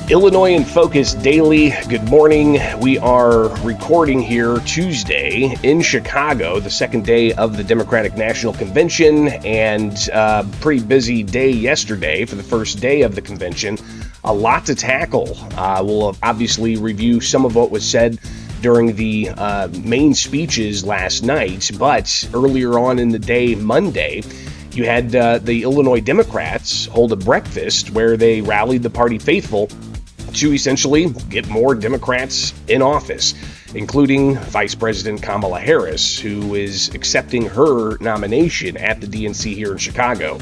Illinois in Focus Daily. Good morning. We are recording here Tuesday in Chicago, the second day of the Democratic National Convention, and pretty busy day yesterday for the first day of the convention. A lot to tackle. We'll obviously review some of what was said during the main speeches last night, but earlier on in the day, Monday, you had the Illinois Democrats hold a breakfast where they rallied the party faithful to essentially get more Democrats in office, including Vice President Kamala Harris, who is accepting her nomination at the DNC here in Chicago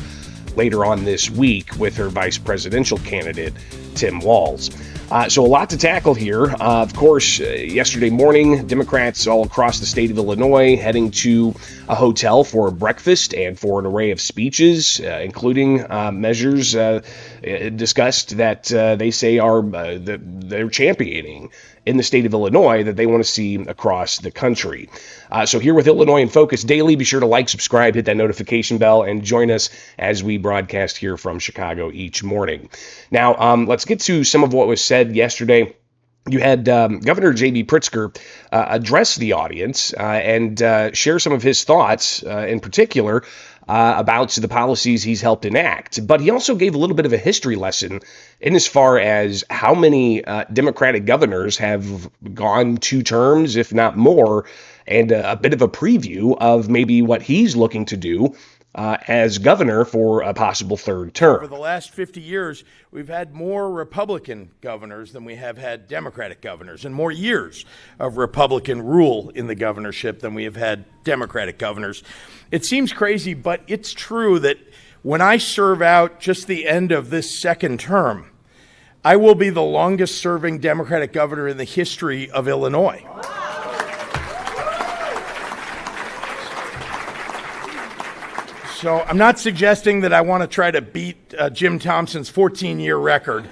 later on this week with her vice presidential candidate, Tim Walz. So a lot to tackle here. Of course, yesterday morning, Democrats all across the state of Illinois heading to a hotel for a breakfast and for an array of speeches, including measures discussed that they say are they're championing in the state of Illinois that they want to see across the country. So here with Illinois in Focus Daily, be sure to like, subscribe, hit that notification bell, and join us as we broadcast here from Chicago each morning. Now, let's get to some of what was said yesterday. You had Governor J.B. Pritzker address the audience and share some of his thoughts, in particular, about the policies he's helped enact. But he also gave a little bit of a history lesson in as far as how many Democratic governors have gone 2 terms, if not more, and a bit of a preview of maybe what he's looking to do as governor for a possible 3rd term. Over the last 50 years, we've had more Republican governors than we have had Democratic governors, and more years of Republican rule in the governorship than we have had Democratic governors. It seems crazy, but it's true that when I serve out just the end of this 2nd term, I will be the longest serving Democratic governor in the history of Illinois. So I'm not suggesting that I want to try to beat Jim Thompson's 14-year record.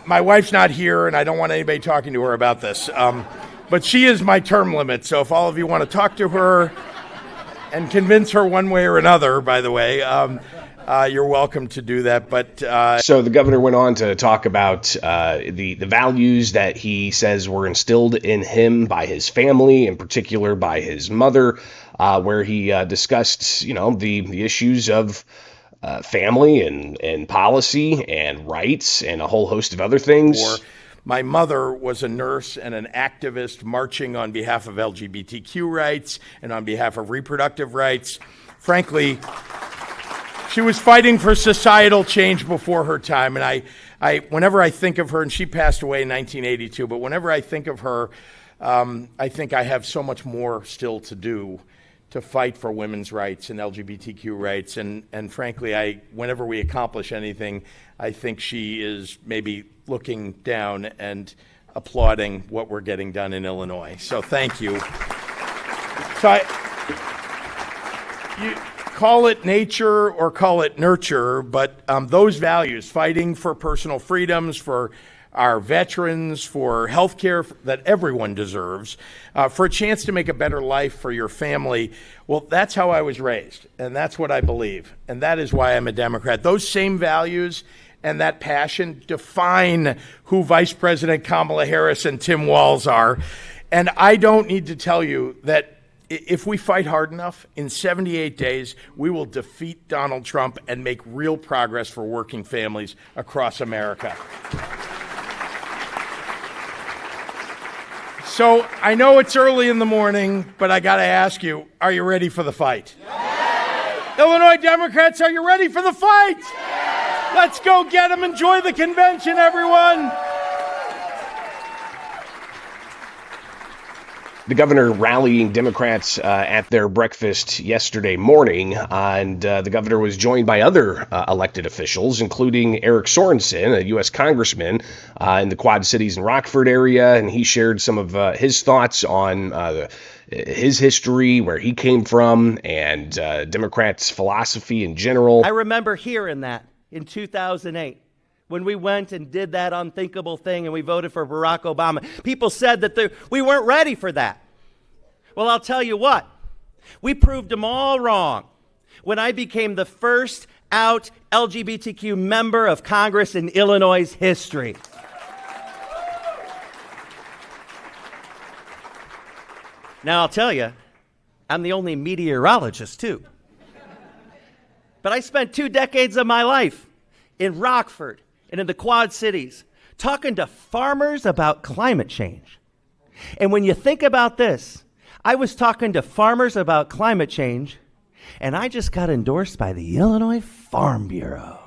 My wife's not here, and I don't want anybody talking to her about this. But she is my term limit, so if all of you want to talk to her and convince her one way or another, by the way, you're welcome to do that. But so the governor went on to talk about the values that he says were instilled in him by his family, in particular by his mother, where he discussed, the issues of family and policy and rights and a whole host of other things. My mother was a nurse and an activist marching on behalf of LGBTQ rights and on behalf of reproductive rights. Frankly, she was fighting for societal change before her time. And I whenever I think of her, and she passed away in 1982, but whenever I think of her, I think I have so much more still to do to fight for women's rights and LGBTQ rights. And frankly, whenever we accomplish anything, I think she is maybe looking down and applauding what we're getting done in Illinois. So thank you. So you call it nature or call it nurture, but those values, fighting for personal freedoms, for our veterans, for health care that everyone deserves, for a chance to make a better life for your family. Well, that's how I was raised, and that's what I believe, and that is why I'm a Democrat. Those same values and that passion define who Vice President Kamala Harris and Tim Walz are. And I don't need to tell you that if we fight hard enough, in 78 days, we will defeat Donald Trump and make real progress for working families across America. So I know it's early in the morning, but I got to ask you, are you ready for the fight? Yes! Illinois Democrats, are you ready for the fight? Yes! Let's go get them. Enjoy the convention, everyone. The governor rallying Democrats at their breakfast yesterday morning, and the governor was joined by other elected officials, including Eric Sorensen, a U.S. congressman in the Quad Cities and Rockford area, and he shared some of his thoughts on his history, where he came from, and Democrats' philosophy in general. I remember hearing that in 2008. When we went and did that unthinkable thing and we voted for Barack Obama, people said that we weren't ready for that. Well, I'll tell you what, we proved them all wrong when I became the first out LGBTQ member of Congress in Illinois' history. Now, I'll tell you, I'm the only meteorologist, too. But I spent 2 decades of my life in Rockford and in the Quad Cities talking to farmers about climate change. And when you think about this, I was talking to farmers about climate change, and I just got endorsed by the Illinois Farm Bureau.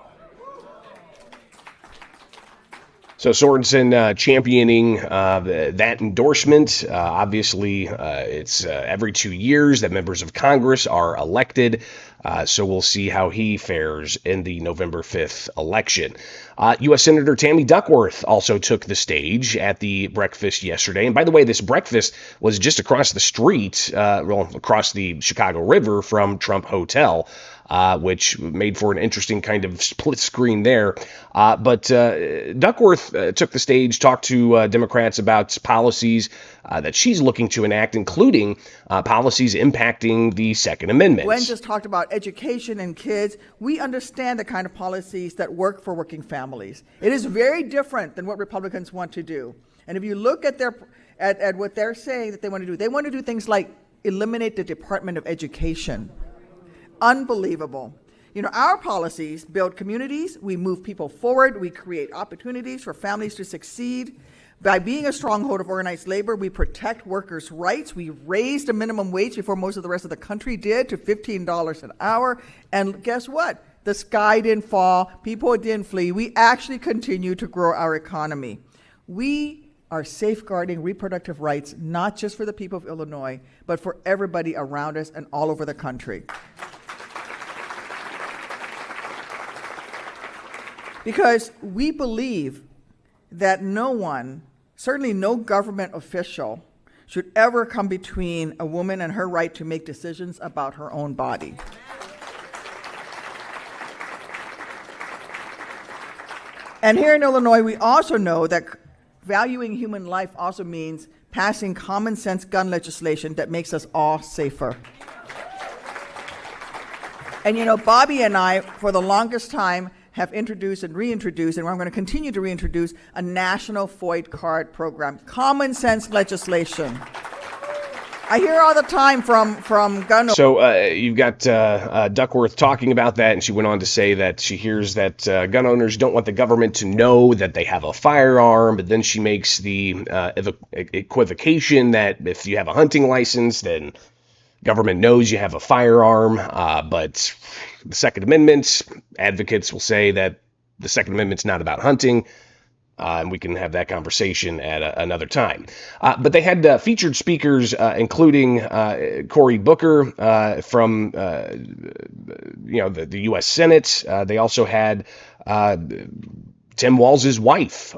So Sorensen championing that endorsement. Obviously, it's every 2 years that members of Congress are elected. So we'll see how he fares in the November 5th election. U.S. Senator Tammy Duckworth also took the stage at the breakfast yesterday. And by the way, this breakfast was just across the street, across the Chicago River from Trump Hotel, which made for an interesting kind of split screen there. But Duckworth took the stage, talked to Democrats about policies that she's looking to enact, including policies impacting the Second Amendment. Gwen just talked about education and kids. We understand the kind of policies that work for working families. It is very different than what Republicans want to do. And if you look at at what they're saying that they want to do things like eliminate the Department of Education. Unbelievable. You know, our policies build communities, we move people forward, we create opportunities for families to succeed. By being a stronghold of organized labor, we protect workers' rights. We raised the minimum wage before most of the rest of the country did to $15 an hour. And guess what? The sky didn't fall, people didn't flee. We actually continue to grow our economy. We are safeguarding reproductive rights, not just for the people of Illinois, but for everybody around us and all over the country. Because we believe that no one, certainly no government official, should ever come between a woman and her right to make decisions about her own body. And here in Illinois, we also know that valuing human life also means passing common sense gun legislation that makes us all safer. And you know, Bobby and I, for the longest time, have introduced and reintroduced, and we're going to continue to reintroduce, a national FOID card program, common sense legislation. I hear all the time from gun owners. So you've got Duckworth talking about that, and she went on to say that she hears that gun owners don't want the government to know that they have a firearm, but then she makes the equivocation that if you have a hunting license, then government knows you have a firearm, but the Second Amendment, advocates will say that the Second Amendment's not about hunting, and we can have that conversation at another time. But they had featured speakers, including Cory Booker from the U.S. Senate. They also had Tim Walz's wife,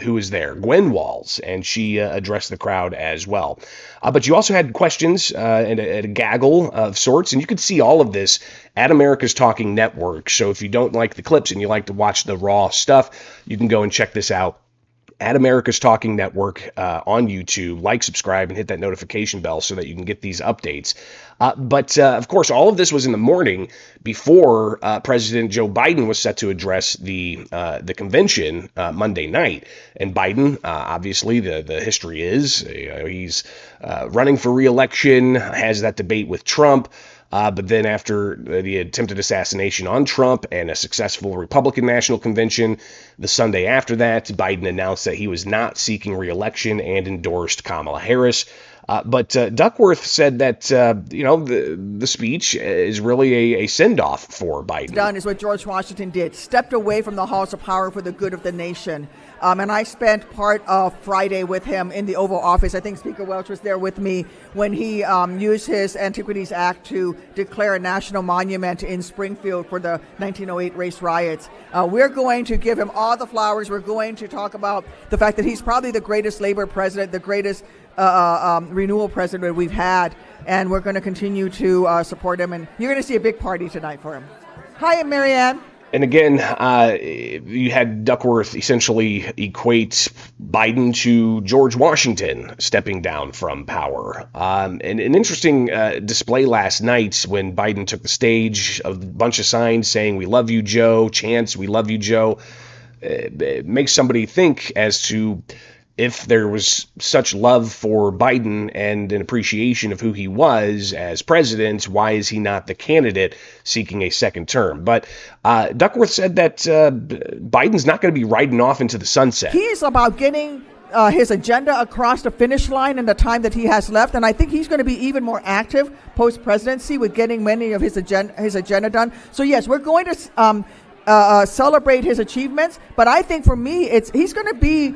who was there, Gwen Walz, and she addressed the crowd as well. But you also had questions and a gaggle of sorts, and you could see all of this at America's Talking Network. So if you don't like the clips and you like to watch the raw stuff, you can go and check this out at America's Talking Network on YouTube. Like, subscribe, and hit that notification bell so that you can get these updates. But of course, all of this was in the morning before President Joe Biden was set to address the convention Monday night. And Biden, obviously, the history is he's running for re-election, has that debate with Trump. But then after the attempted assassination on Trump and a successful Republican National Convention, the Sunday after that, Biden announced that he was not seeking re-election and endorsed Kamala Harris. But Duckworth said that, the speech is really a send-off for Biden. Done is what George Washington did, stepped away from the halls of power for the good of the nation. And I spent part of Friday with him in the Oval Office. I think Speaker Welch was there with me when he used his Antiquities Act to declare a national monument in Springfield for the 1908 race riots. We're going to give him all the flowers. We're going to talk about the fact that he's probably the greatest labor president, the greatest renewal president we've had, and we're going to continue to support him. And you're going to see a big party tonight for him. Hi, I'm Marianne. And again, you had Duckworth essentially equate Biden to George Washington stepping down from power. And an interesting display last night when Biden took the stage, a bunch of signs saying, "We love you, Joe," chants, "We love you, Joe." It makes somebody think as to if there was such love for Biden and an appreciation of who he was as president, why is he not the candidate seeking a second term? But Duckworth said that Biden's not going to be riding off into the sunset. He's about getting his agenda across the finish line in the time that he has left, and I think he's going to be even more active post-presidency with getting many of his agenda done. So yes, we're going to celebrate his achievements, but I think for me, he's going to be,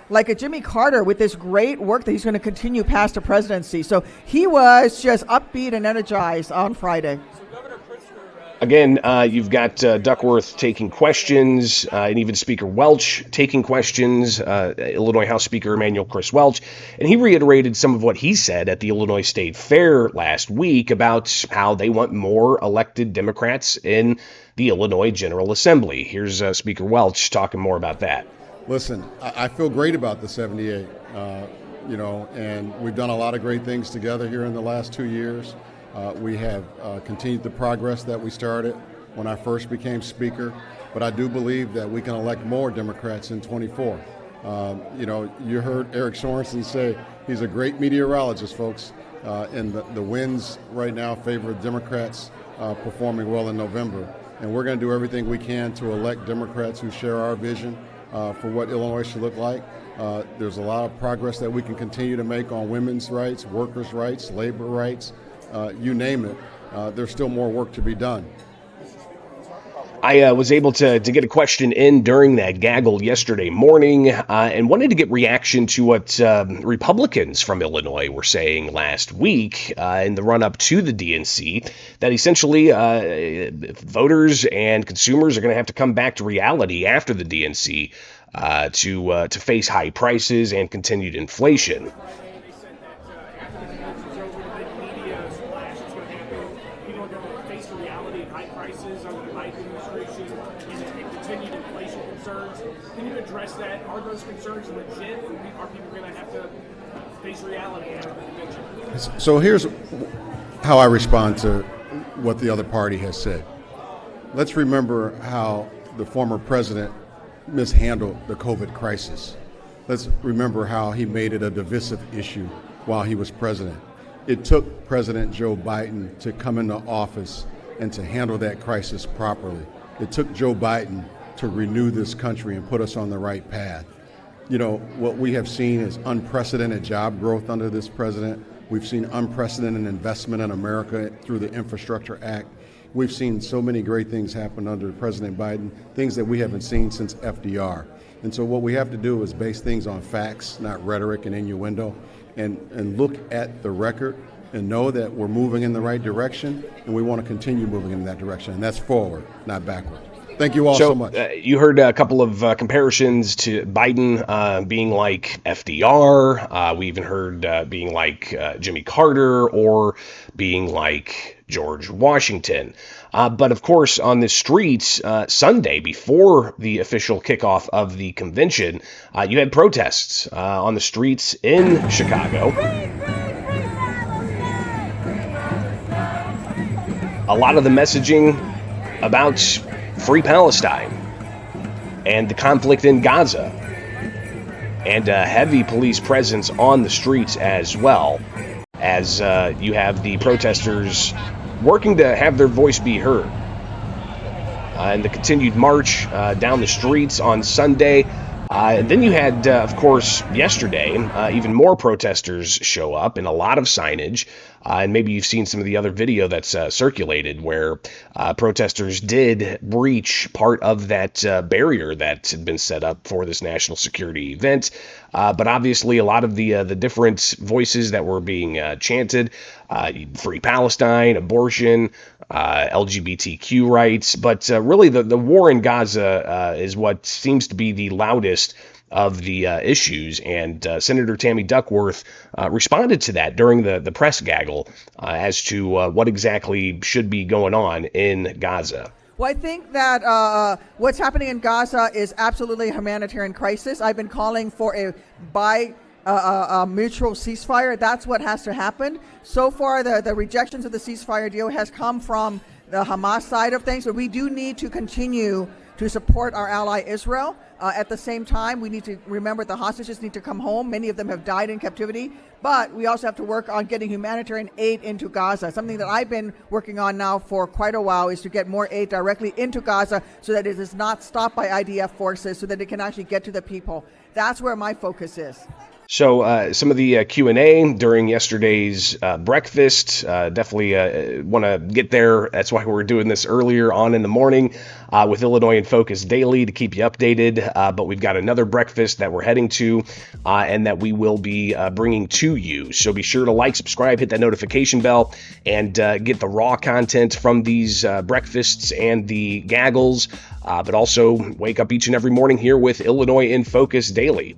like a Jimmy Carter with this great work that he's going to continue past the presidency. So he was just upbeat and energized on Friday. Again, you've got Duckworth taking questions, and even Speaker Welch taking questions, Illinois House Speaker Emanuel Chris Welch, and he reiterated some of what he said at the Illinois State Fair last week about how they want more elected Democrats in the Illinois General Assembly. Here's Speaker Welch talking more about that. Listen, I feel great about the 78, and we've done a lot of great things together here in the last 2 years. We have continued the progress that we started when I first became Speaker, but I do believe that we can elect more Democrats in 24. You heard Eric Sorensen say he's a great meteorologist, folks, and the winds right now favor Democrats performing well in November. And we're going to do everything we can to elect Democrats who share our vision for what Illinois should look like. There's a lot of progress that we can continue to make on women's rights, workers' rights, labor rights, you name it. There's still more work to be done. I was able to get a question in during that gaggle yesterday morning and wanted to get reaction to what Republicans from Illinois were saying last week in the run-up to the DNC, that essentially voters and consumers are going to have to come back to reality after the DNC to face high prices and continued inflation. Can you address that? Are those concerns legit? Are people going to have to face reality after the convention? So here's how I respond to what the other party has said. Let's remember how the former president mishandled the COVID crisis. Let's remember how he made it a divisive issue while he was president. It took President Joe Biden to come into office and to handle that crisis properly. It took Joe Biden to renew this country and put us on the right path. What we have seen is unprecedented job growth under this president. We've seen unprecedented investment in America through the Infrastructure Act. We've seen so many great things happen under President Biden, things that we haven't seen since FDR. And so what we have to do is base things on facts, not rhetoric and innuendo, and look at the record and know that we're moving in the right direction, and we want to continue moving in that direction. And that's forward, not backward. Thank you all so much. You heard a couple of comparisons to Biden being like FDR. We even heard being like Jimmy Carter or being like George Washington. But of course, on the streets Sunday, before the official kickoff of the convention, you had protests on the streets in Chicago. A lot of the messaging about Free Palestine and the conflict in Gaza, and a heavy police presence on the streets as well, as you have the protesters working to have their voice be heard. And the continued march down the streets on Sunday. And then you had, of course, yesterday, even more protesters show up and a lot of signage. And maybe you've seen some of the other video that's circulated where protesters did breach part of that barrier that had been set up for this national security event. But obviously, a lot of the different voices that were being chanted, Free Palestine, abortion, LGBTQ rights. But really, the war in Gaza is what seems to be the loudest of the issues, and Senator Tammy Duckworth responded to that during the press gaggle as to what exactly should be going on in Gaza. Well, I think that what's happening in Gaza is absolutely a humanitarian crisis. I've been calling for a mutual ceasefire. That's what has to happen. So far, the rejections of the ceasefire deal has come from the Hamas side of things, but we do need to continue to to support our ally Israel. At the same time, we need to remember the hostages need to come home. Many of them have died in captivity, but we also have to work on getting humanitarian aid into Gaza. Something that I've been working on now for quite a while is to get more aid directly into Gaza so that it is not stopped by IDF forces, so that it can actually get to the people. That's where my focus is. So some of the Q&A during yesterday's breakfast, definitely want to get there. That's why we're doing this earlier on in the morning with Illinois in Focus Daily to keep you updated. But we've got another breakfast that we're heading to and that we will be bringing to you. So be sure to like, subscribe, hit that notification bell, and get the raw content from these breakfasts and the gaggles. But also wake up each and every morning here with Illinois in Focus Daily.